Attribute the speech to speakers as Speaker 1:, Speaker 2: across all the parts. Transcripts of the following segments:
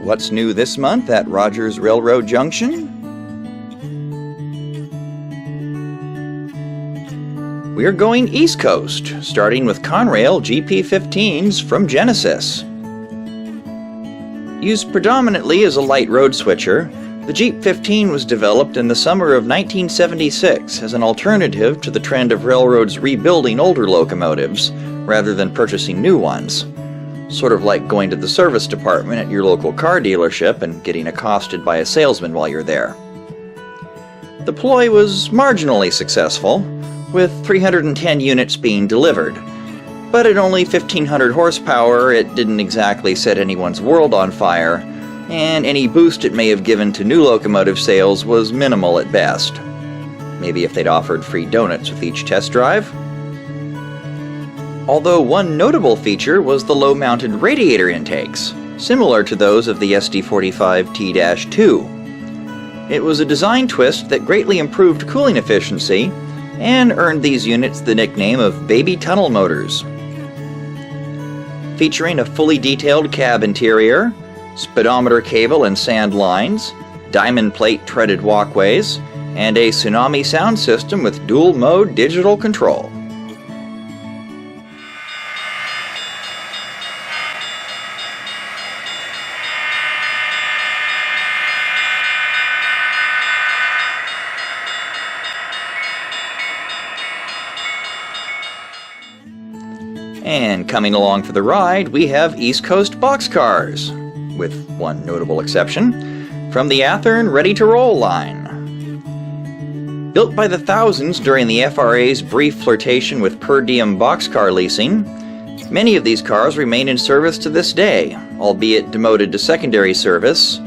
Speaker 1: What's new this month at Rogers Railroad Junction? We are going East Coast, starting with Conrail GP15s from Genesis. Used predominantly as a light road switcher, the Jeep 15 was developed in the summer of 1976 as an alternative to the trend of railroads rebuilding older locomotives rather than purchasing new ones. Sort of like going to the service department at your local car dealership and getting accosted by a salesman while you're there. The ploy was marginally successful, with 310 units being delivered. But at only 1,500 horsepower, it didn't exactly set anyone's world on fire, and any boost it may have given to new locomotive sales was minimal at best. Maybe if they'd offered free donuts with each test drive. Although one notable feature was the low-mounted radiator intakes, similar to those of the SD45T-2. It was a design twist that greatly improved cooling efficiency and earned these units the nickname of baby tunnel motors. Featuring a fully detailed cab interior, speedometer cable and sand lines, diamond plate treaded walkways, and a Tsunami sound system with dual-mode digital control. And coming along for the ride, we have East Coast boxcars, with one notable exception, from the Athearn Ready to Roll line. Built by the thousands during the FRA's brief flirtation with per diem boxcar leasing, many of these cars remain in service to this day, albeit demoted to secondary service,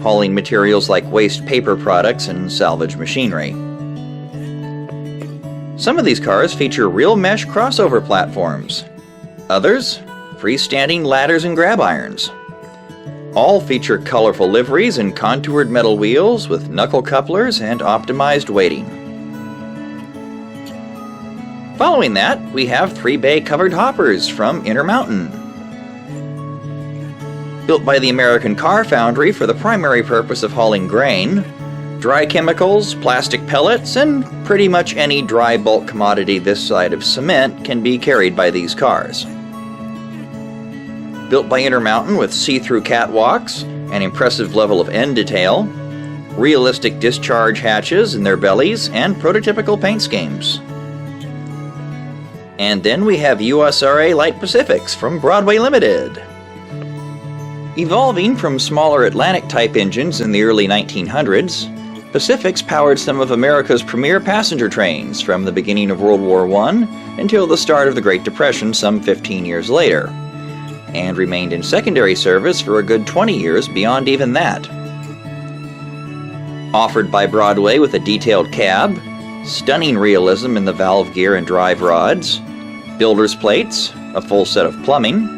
Speaker 1: hauling materials like waste paper products and salvage machinery. Some of these cars feature real mesh crossover platforms. Others, freestanding ladders and grab irons. All feature colorful liveries and contoured metal wheels with knuckle couplers and optimized weighting. Following that, we have 3-bay covered hoppers from Intermountain. Built by the American Car Foundry for the primary purpose of hauling grain, dry chemicals, plastic pellets, and pretty much any dry bulk commodity this side of cement can be carried by these cars. Built by Intermountain with see-through catwalks, an impressive level of end detail, realistic discharge hatches in their bellies, and prototypical paint schemes. And then we have USRA Light Pacifics from Broadway Limited. Evolving from smaller Atlantic-type engines in the early 1900s, Pacifics powered some of America's premier passenger trains from the beginning of World War I until the start of the Great Depression some 15 years later, and remained in secondary service for a good 20 years beyond even that. Offered by Broadway with a detailed cab, stunning realism in the valve gear and drive rods, builder's plates, a full set of plumbing,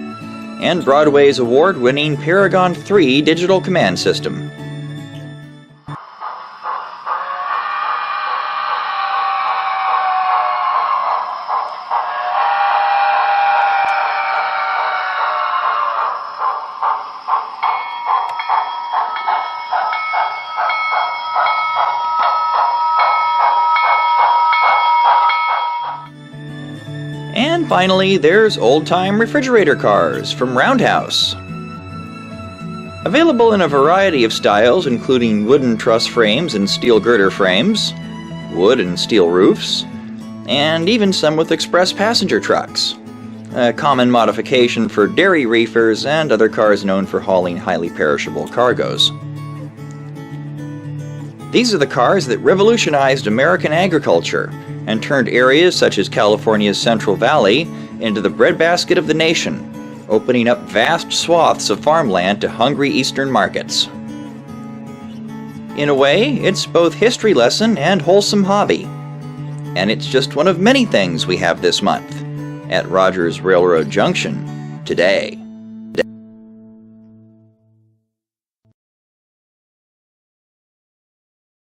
Speaker 1: and Broadway's award-winning Paragon 3 digital command system. And finally, there's old-time refrigerator cars from Roundhouse. Available in a variety of styles, including wooden truss frames and steel girder frames, wood and steel roofs, and even some with express passenger trucks, a common modification for dairy reefers and other cars known for hauling highly perishable cargoes. These are the cars that revolutionized American agriculture and turned areas such as California's Central Valley into the breadbasket of the nation, opening up vast swaths of farmland to hungry eastern markets. In a way, it's both history lesson and wholesome hobby. And it's just one of many things we have this month at Rogers Railroad Junction today.